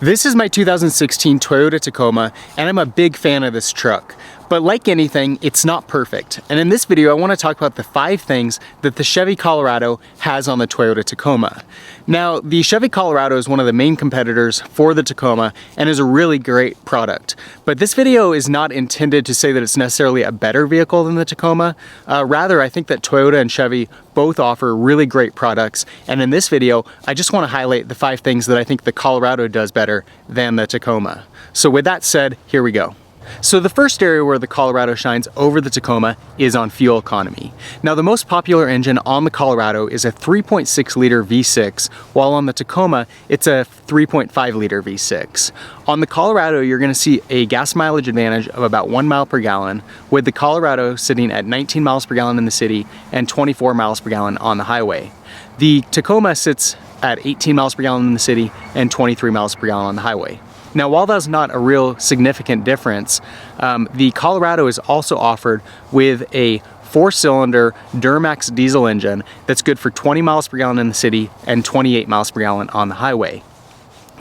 This is my 2016 Toyota Tacoma, and I'm a big fan of this truck. But like anything, it's not perfect. And in this video, I want to talk about the 5 things that the Chevy Colorado has on the Toyota Tacoma. Now, the Chevy Colorado is one of the main competitors for the Tacoma and is a really great product. But this video is not intended to say that it's necessarily a better vehicle than the Tacoma. Rather, I think that Toyota and Chevy both offer really great products. And in this video, I just want to highlight the 5 things that I think the Colorado does better than the Tacoma. So with that said, here we go. So the first area where the Colorado shines over the Tacoma is on fuel economy. Now, the most popular engine on the Colorado is a 3.6 liter V6, while on the Tacoma it's a 3.5 liter V6. On the Colorado, you're going to see a gas mileage advantage of about 1 mile per gallon, with the Colorado sitting at 19 miles per gallon in the city and 24 miles per gallon on the highway. The Tacoma sits at 18 miles per gallon in the city and 23 miles per gallon on the highway. Now, while that's not a real significant difference, the Colorado is also offered with a 4-cylinder Duramax diesel engine that's good for 20 miles per gallon in the city and 28 miles per gallon on the highway.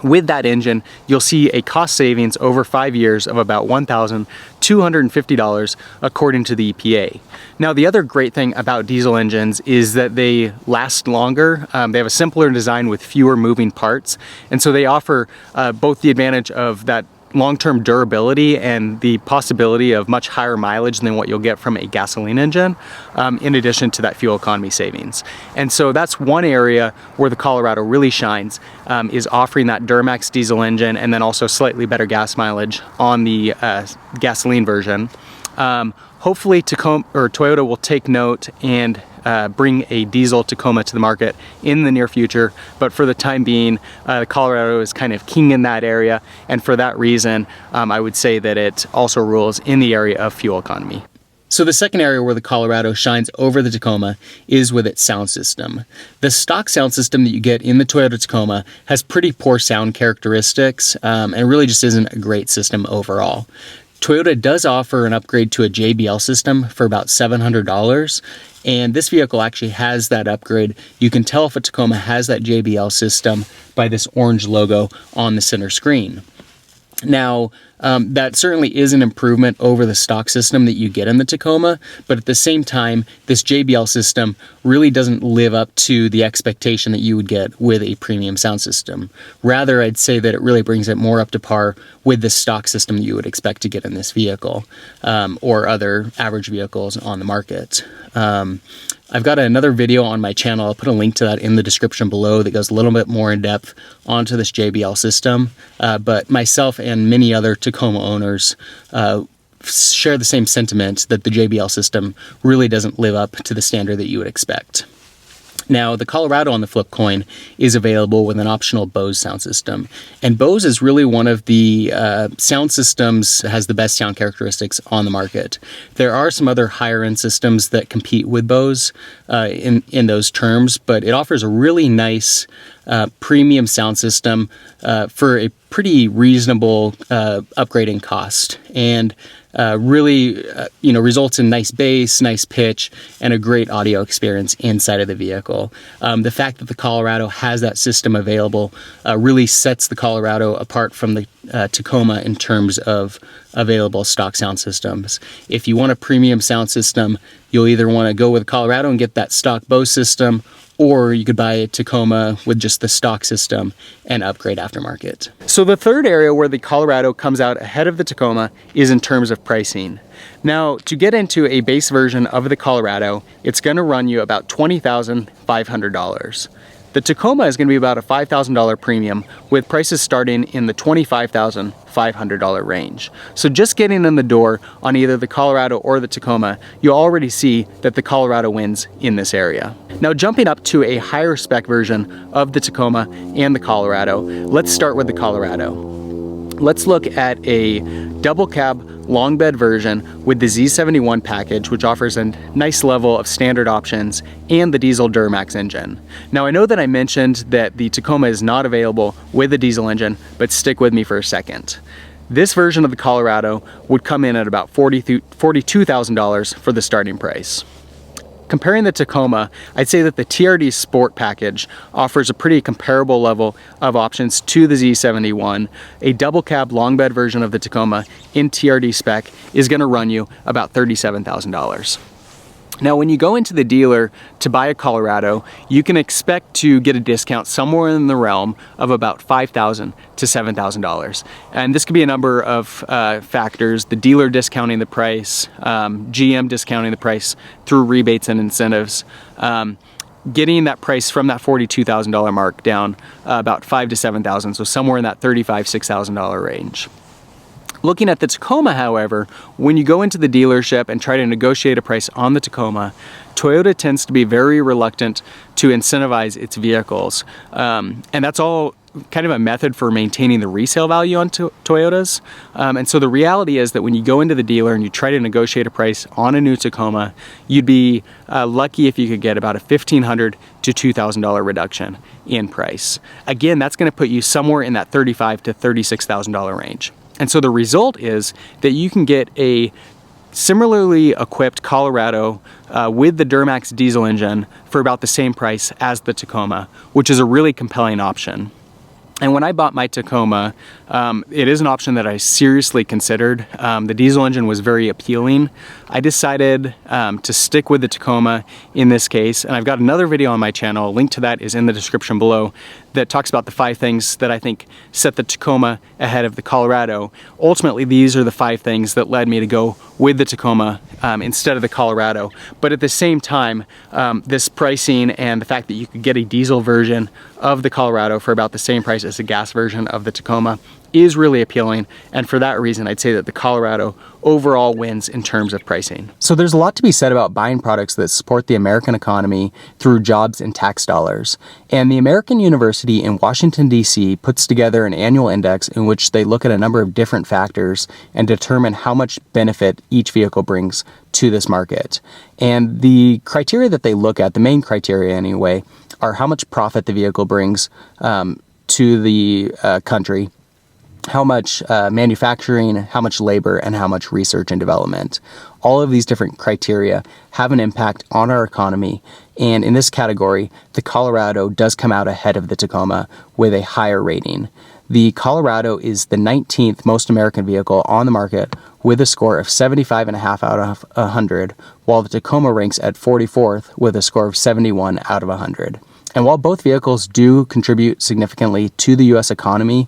With that engine, you'll see a cost savings over 5 years of about $1,250 according to the EPA. Now, the other great thing about diesel engines is that they last longer. They have a simpler design with fewer moving parts, and so they offer both the advantage of that long-term durability and the possibility of much higher mileage than what you'll get from a gasoline engine, in addition to that fuel economy savings. And so that's one area where the Colorado really shines, is offering that Duramax diesel engine and then also slightly better gas mileage on the gasoline version. Hopefully Toyota will take note and bring a diesel Tacoma to the market in the near future, but for the time being, Colorado is kind of king in that area, and for that reason, I would say that it also rules in the area of fuel economy. So the second area where the Colorado shines over the Tacoma is with its sound system. The stock sound system that you get in the Toyota Tacoma has pretty poor sound characteristics, and really just isn't a great system overall. Toyota does offer an upgrade to a JBL system for about $700, and this vehicle actually has that upgrade. You can tell if a Tacoma has that JBL system by this orange logo on the center screen. Now, that certainly is an improvement over the stock system that you get in the Tacoma, but at the same time, this JBL system really doesn't live up to the expectation that you would get with a premium sound system. Rather, I'd say that it really brings it more up to par with the stock system that you would expect to get in this vehicle, or other average vehicles on the market. I've got another video on my channel. I'll put a link to that in the description below that goes a little bit more in depth onto this JBL system. But myself and many other Tacoma owners share the same sentiment that the JBL system really doesn't live up to the standard that you would expect. Now, the Colorado on the flip coin is available with an optional Bose sound system. And Bose is really one of the sound systems that has the best sound characteristics on the market. There are some other higher end systems that compete with Bose in those terms, but it offers a really nice premium sound system for a pretty reasonable upgrading cost, and really results in nice bass, nice pitch, and a great audio experience inside of the vehicle. The fact that the Colorado has that system available really sets the Colorado apart from the Tacoma in terms of available stock sound systems. If you want a premium sound system, you'll either want to go with Colorado and get that stock Bose system, or you could buy a Tacoma with just the stock system and upgrade aftermarket. So the third area where the Colorado comes out ahead of the Tacoma is in terms of pricing. Now, to get into a base version of the Colorado, it's going to run you about $20,500. The Tacoma is going to be about a $5,000 premium, with prices starting in the $25,500 range. So just getting in the door on either the Colorado or the Tacoma, you already see that the Colorado wins in this area. Now, jumping up to a higher spec version of the Tacoma and the Colorado, let's start with the Colorado. Let's look at a double cab long bed version with the Z71 package, which offers a nice level of standard options and the diesel Duramax engine. Now, I know that I mentioned that the Tacoma is not available with the diesel engine, but stick with me for a second. This version of the Colorado would come in at about $42,000 for the starting price. comparing the Tacoma, I'd say that the TRD Sport package offers a pretty comparable level of options to the Z71. A double cab long bed version of the Tacoma in TRD spec is going to run you about $37,000. Now, when you go into the dealer to buy a Colorado, you can expect to get a discount somewhere in the realm of about $5,000 to $7,000. And this could be a number of factors: the dealer discounting the price, GM discounting the price through rebates and incentives, getting that price from that $42,000 mark down about $5,000 to $7,000, so somewhere in that $35,000 to $6,000 range. Looking at the Tacoma, however, when you go into the dealership and try to negotiate a price on the Tacoma, Toyota tends to be very reluctant to incentivize its vehicles. And that's all kind of a method for maintaining the resale value on Toyotas. And so the reality is that when you go into the dealer and you try to negotiate a price on a new Tacoma, you'd be lucky if you could get about a $1,500 to $2,000 reduction in price. Again, that's going to put you somewhere in that $35,000 to $36,000 range. And so the result is that you can get a similarly equipped Colorado with the Duramax diesel engine for about the same price as the Tacoma, which is a really compelling option. And when I bought my Tacoma, it is an option that I seriously considered. The diesel engine was very appealing. I decided to stick with the Tacoma in this case, and I've got another video on my channel, a link to that is in the description below, that talks about the 5 things that I think set the Tacoma ahead of the Colorado. Ultimately, these are the 5 things that led me to go with the Tacoma instead of the Colorado. But at the same time, this pricing and the fact that you could get a diesel version of the Colorado for about the same price as a gas version of the Tacoma is really appealing, and for that reason I'd say that the Colorado overall wins in terms of pricing. So there's a lot to be said about buying products that support the American economy through jobs and tax dollars. And the American University in Washington, D.C. puts together an annual index in which they look at a number of different factors and determine how much benefit each vehicle brings to this market. And the criteria that they look at, the main criteria anyway, are how much profit the vehicle brings to the country, how much manufacturing, how much labor, and how much research and development. All of these different criteria have an impact on our economy, and in this category, the Colorado does come out ahead of the Tacoma with a higher rating. The Colorado is the 19th most American vehicle on the market with a score of 75.5 out of 100, while the Tacoma ranks at 44th with a score of 71 out of 100. And while both vehicles do contribute significantly to the U.S. economy,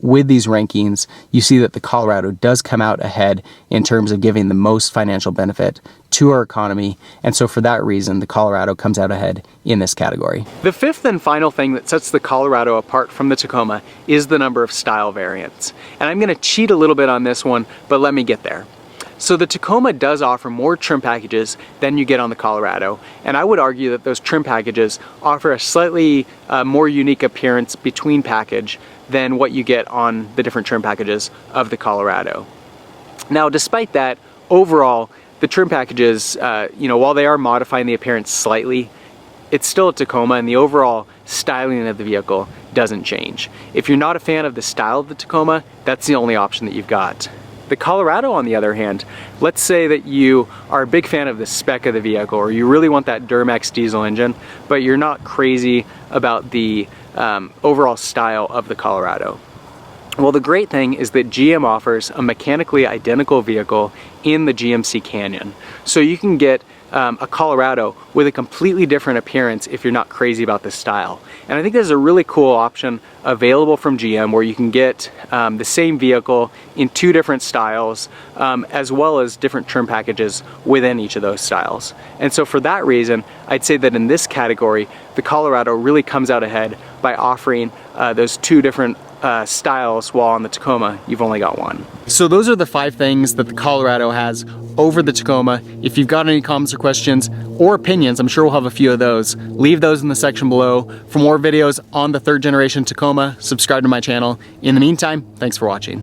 with these rankings, you see that the Colorado does come out ahead in terms of giving the most financial benefit to our economy. And so for that reason, the Colorado comes out ahead in this category. The 5th and final thing that sets the Colorado apart from the Tacoma is the number of style variants. And I'm going to cheat a little bit on this one, but let me get there. So the Tacoma does offer more trim packages than you get on the Colorado, and I would argue that those trim packages offer a slightly more unique appearance between package than what you get on the different trim packages of the Colorado. Now, despite that, overall, the trim packages, while they are modifying the appearance slightly, it's still a Tacoma, and the overall styling of the vehicle doesn't change. If you're not a fan of the style of the Tacoma, that's the only option that you've got. The Colorado, on the other hand, let's say that you are a big fan of the spec of the vehicle, or you really want that Duramax diesel engine, but you're not crazy about the overall style of the Colorado. Well, the great thing is that GM offers a mechanically identical vehicle in the GMC Canyon. So you can get a Colorado with a completely different appearance if you're not crazy about the style. And I think there's a really cool option available from GM where you can get the same vehicle in 2 different styles, as well as different trim packages within each of those styles. And so for that reason, I'd say that in this category, the Colorado really comes out ahead by offering those 2 different styles, while on the Tacoma you've only got 1. So those are the 5 things that the Colorado has over the Tacoma. If you've got any comments or questions or opinions, I'm sure we'll have a few of those. Leave those in the section below. For more videos on the 3rd generation Tacoma, subscribe to my channel. In the meantime, thanks for watching.